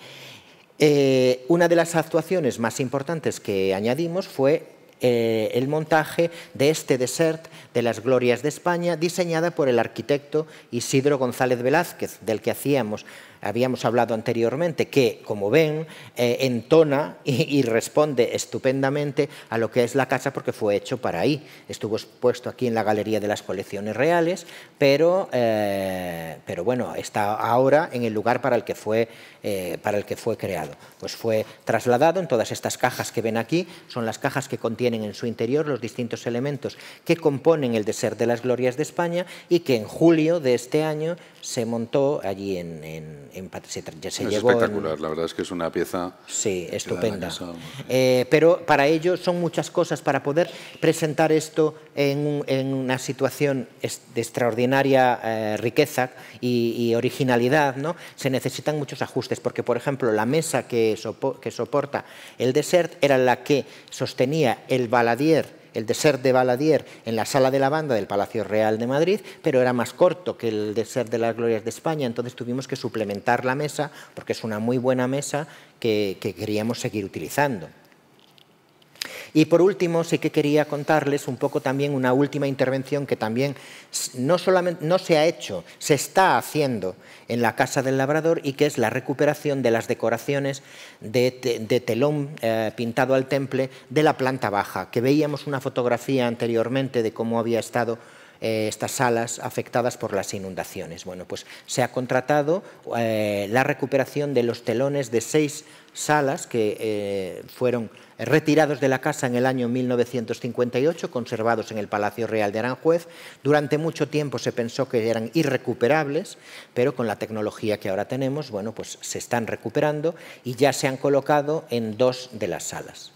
Una de las actuaciones más importantes que añadimos fue el montaje de este desert de las Glorias de España, diseñada por el arquitecto Isidro González Velázquez, del que habíamos hablado anteriormente, que, como ven, entona y responde estupendamente a lo que es la casa, porque fue hecho para ahí. Estuvo expuesto aquí en la Galería de las Colecciones Reales, pero bueno, está ahora en el lugar para el que fue creado. Pues fue trasladado en todas estas cajas que ven aquí. Son las cajas que contienen en su interior los distintos elementos que componen el desert de las Glorias de España, y que en julio de este año se montó allí se llevó espectacular, la verdad es que es una pieza... Sí, estupenda. Pero para ello son muchas cosas. Para poder presentar esto en una situación de extraordinaria riqueza y originalidad, ¿no?, se necesitan muchos ajustes, porque, por ejemplo, la mesa que soporta el desert era la que sostenía el desert de Baladier en la Sala de la Banda del Palacio Real de Madrid, pero era más corto que el desert de las Glorias de España. Entonces tuvimos que suplementar la mesa, porque es una muy buena mesa que queríamos seguir utilizando. Y por último, sí que quería contarles un poco también una última intervención que también no se ha hecho, se está haciendo en la Casa del Labrador, y que es la recuperación de las decoraciones de telón pintado al temple de la planta baja, que veíamos una fotografía anteriormente de cómo había estado estas salas afectadas por las inundaciones. Bueno, pues se ha contratado la recuperación de los telones de 6 salas que fueron retirados de la casa en el año 1958, conservados en el Palacio Real de Aranjuez. Durante mucho tiempo se pensó que eran irrecuperables, pero con la tecnología que ahora tenemos, bueno, pues se están recuperando y ya se han colocado en 2 de las salas.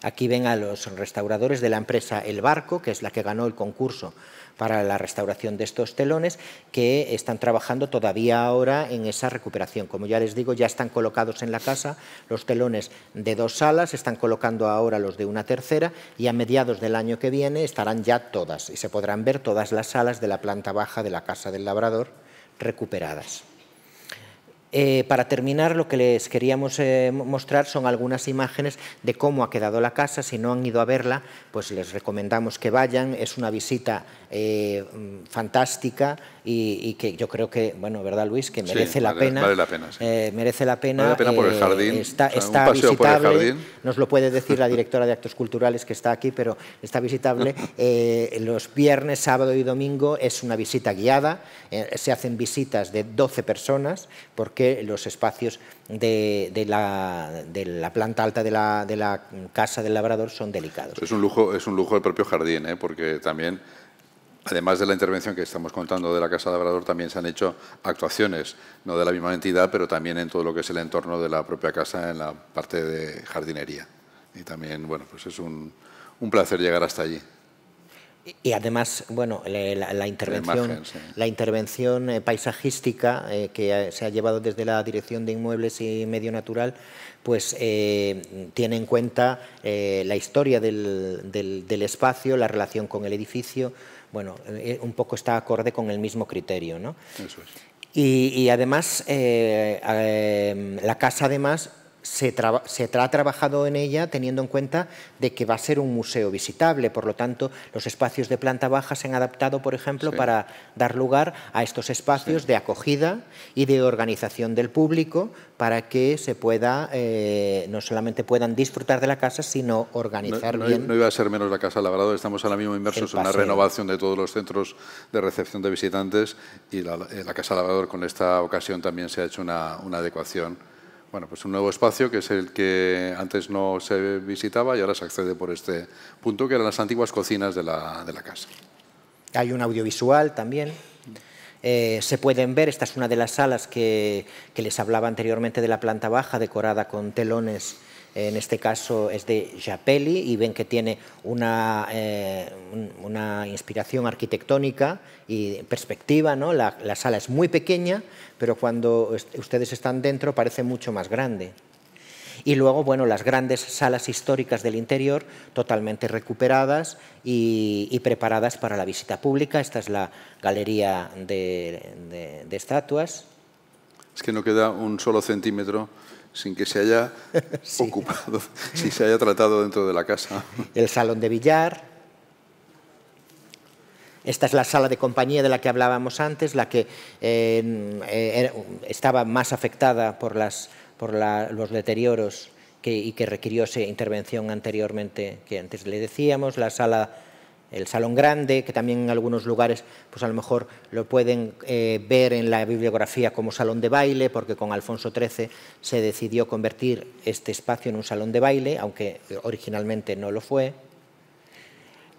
Aquí ven a los restauradores de la empresa El Barco, que es la que ganó el concurso para la restauración de estos telones, que están trabajando todavía ahora en esa recuperación. Como ya les digo, ya están colocados en la casa los telones de 2 salas, están colocando ahora los de una tercera, y a mediados del año que viene estarán ya todas, y se podrán ver todas las salas de la planta baja de la Casa del Labrador recuperadas. Para terminar, lo que les queríamos mostrar son algunas imágenes de cómo ha quedado la casa. Si no han ido a verla, pues les recomendamos que vayan. Es una visita fantástica y que yo creo que, bueno, ¿verdad, Luis?, que merece la pena. Vale la pena, sí. Merece la pena. Vale la pena por el jardín. Está un paseo visitable. por el jardín. Nos lo puede decir la directora de Actos Culturales, que está aquí, pero está visitable. Los viernes, sábado y domingo es una visita guiada. Se hacen visitas de 12 personas, porque los espacios de la planta alta de la Casa del Labrador son delicados. Es un lujo el propio jardín, porque también, además de la intervención que estamos contando de la Casa del Labrador, también se han hecho actuaciones, no de la misma entidad, pero también en todo lo que es el entorno de la propia casa, en la parte de jardinería. Y también, bueno, pues es un placer llegar hasta allí. Y además, bueno, la intervención paisajística que se ha llevado desde la Dirección de Inmuebles y Medio Natural, pues tiene en cuenta la historia del espacio, la relación con el edificio. Bueno, un poco está acorde con el mismo criterio, ¿no? Eso es. Y además, la casa además se ha trabajado en ella teniendo en cuenta de que va a ser un museo visitable, por lo tanto, los espacios de planta baja se han adaptado, por ejemplo, para dar lugar a estos espacios de acogida y de organización del público para que se pueda, no solamente puedan disfrutar de la casa, sino organizar bien. No iba a ser menos la Casa Labrador, estamos ahora mismo inmersos en una renovación de todos los centros de recepción de visitantes y la Casa Labrador con esta ocasión también se ha hecho una adecuación. Bueno, pues un nuevo espacio que es el que antes no se visitaba y ahora se accede por este punto, que eran las antiguas cocinas de la casa. Hay un audiovisual también. Se pueden ver, esta es una de las salas que les hablaba anteriormente de la planta baja, decorada con telones, en este caso es de Japelli, y ven que tiene una inspiración arquitectónica y perspectiva, ¿no? La sala es muy pequeña, pero cuando ustedes están dentro parece mucho más grande. Y luego, bueno, las grandes salas históricas del interior totalmente recuperadas y preparadas para la visita pública. Esta es la galería de estatuas. Es que no queda un solo centímetro sin que se haya ocupado, si se haya tratado dentro de la casa. El salón de billar. Esta es la sala de compañía de la que hablábamos antes, la que estaba más afectada por los deterioros y que requirió esa intervención anteriormente, que antes le decíamos. El salón grande, que también en algunos lugares pues a lo mejor lo pueden ver en la bibliografía como salón de baile, porque con Alfonso XIII se decidió convertir este espacio en un salón de baile, aunque originalmente no lo fue.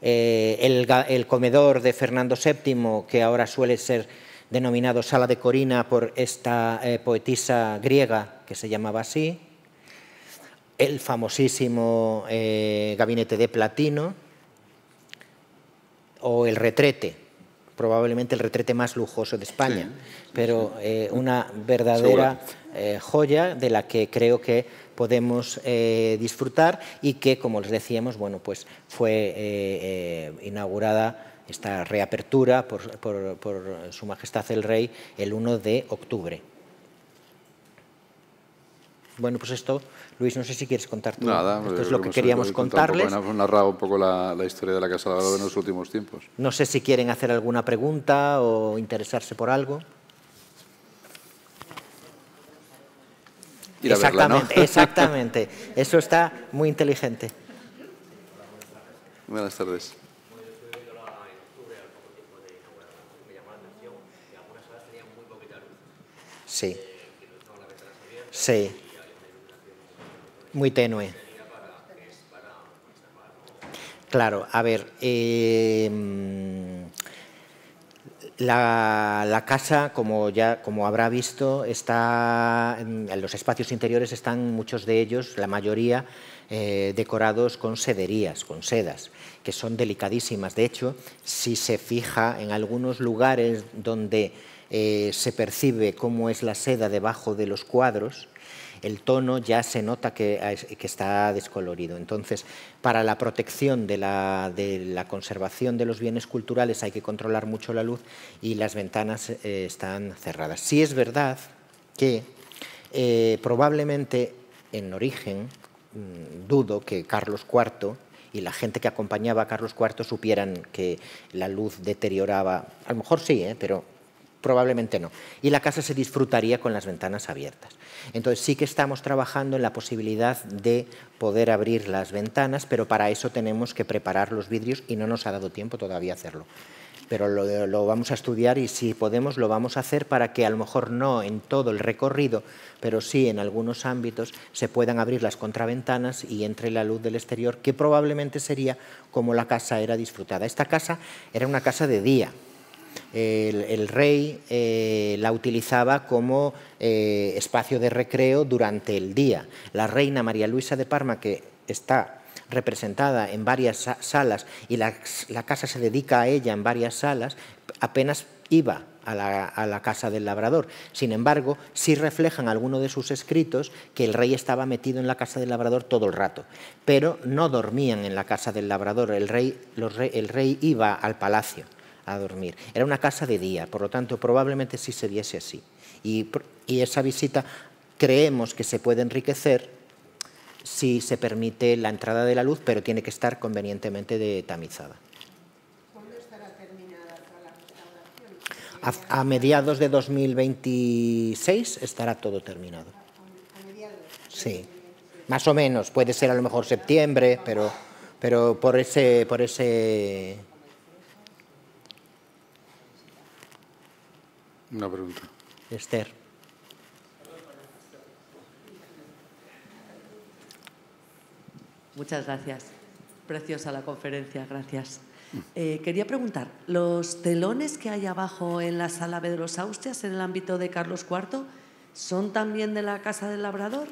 El comedor de Fernando VII, que ahora suele ser denominado Sala de Corina por esta poetisa griega que se llamaba así. El famosísimo gabinete de platino, o el retrete, probablemente el retrete más lujoso de España, pero una verdadera joya de la que creo que podemos disfrutar y que, como les decíamos, bueno, pues fue inaugurada esta reapertura por Su Majestad el Rey el 1 de octubre. Bueno, pues esto, Luis, no sé si quieres contar tú. Nada, esto es lo que queríamos contarles. Hemos narrado un poco la historia de la Casa Labrador en los últimos tiempos. No sé si quieren hacer alguna pregunta o interesarse por algo. Ir a verla, ¿no? Exactamente. Eso está muy inteligente. Buenas tardes. Sí. Sí. Muy tenue. Claro, a ver, la casa, como habrá visto, está en los espacios interiores están muchos de ellos, la mayoría, decorados con sederías, con sedas, que son delicadísimas. De hecho, si se fija en algunos lugares donde se percibe cómo es la seda debajo de los cuadros, el tono ya se nota que está descolorido. Entonces, para la protección de la conservación de los bienes culturales hay que controlar mucho la luz y las ventanas están cerradas. Sí es verdad que probablemente en origen, dudo que Carlos IV y la gente que acompañaba a Carlos IV supieran que la luz deterioraba. A lo mejor sí, pero probablemente no. Y la casa se disfrutaría con las ventanas abiertas. Entonces sí que estamos trabajando en la posibilidad de poder abrir las ventanas, pero para eso tenemos que preparar los vidrios y no nos ha dado tiempo todavía a hacerlo. Pero lo vamos a estudiar y si podemos lo vamos a hacer para que a lo mejor no en todo el recorrido, pero sí en algunos ámbitos se puedan abrir las contraventanas y entre la luz del exterior, que probablemente sería como la casa era disfrutada. Esta casa era una casa de día. El rey la utilizaba como espacio de recreo durante el día. La reina María Luisa de Parma, que está representada en varias salas y la casa se dedica a ella en varias salas, apenas iba a la casa del labrador. Sin embargo, sí reflejan algunos de sus escritos que el rey estaba metido en la casa del labrador todo el rato, pero no dormían en la casa del labrador. El rey iba al palacio a dormir. Era una casa de día, por lo tanto, probablemente sí se viese así. Y esa visita creemos que se puede enriquecer si se permite la entrada de la luz, pero tiene que estar convenientemente tamizada. ¿Cuándo estará terminada toda la restauración? A mediados de 2026 estará todo terminado. ¿A mediados? Sí, más o menos. Puede ser a lo mejor septiembre, pero por ese... Una pregunta. Esther. Muchas gracias. Preciosa la conferencia, gracias. Quería preguntar, ¿los telones que hay abajo en la sala de los Austrias, en el ámbito de Carlos IV, son también de la Casa del Labrador?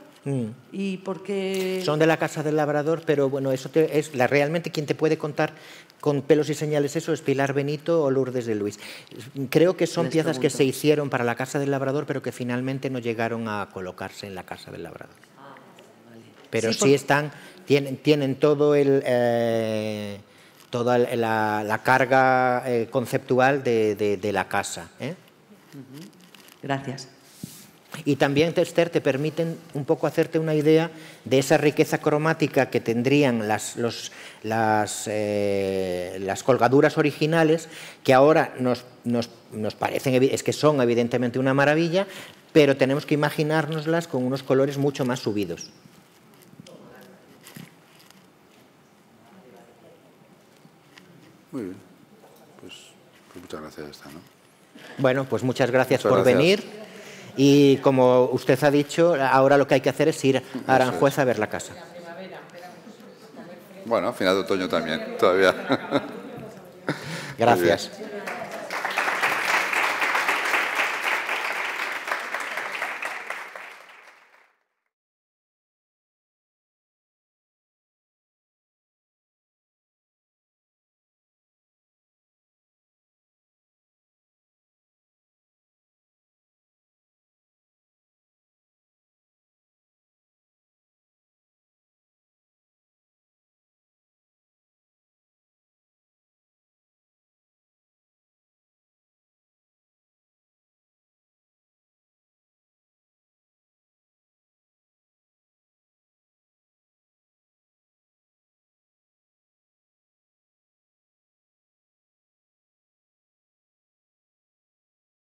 ¿Y por qué? Son de la Casa del Labrador, pero bueno, eso realmente quien te puede contar con pelos y señales eso es Pilar Benito o Lourdes de Luis. Creo que son piezas que se hicieron para la Casa del Labrador, pero que finalmente no llegaron a colocarse en la Casa del Labrador. Pero sí están, tienen todo toda la carga conceptual de la casa. Gracias. Y también, Esther, te permiten un poco hacerte una idea de esa riqueza cromática que tendrían las colgaduras originales, que ahora nos parecen, es que son evidentemente una maravilla, pero tenemos que imaginárnoslas con unos colores mucho más subidos. Muy bien. Pues muchas gracias, ¿no? Bueno, pues muchas gracias por venir. Y como usted ha dicho, ahora lo que hay que hacer es ir a Aranjuez a ver la casa. Bueno, a final de otoño también, todavía. Gracias.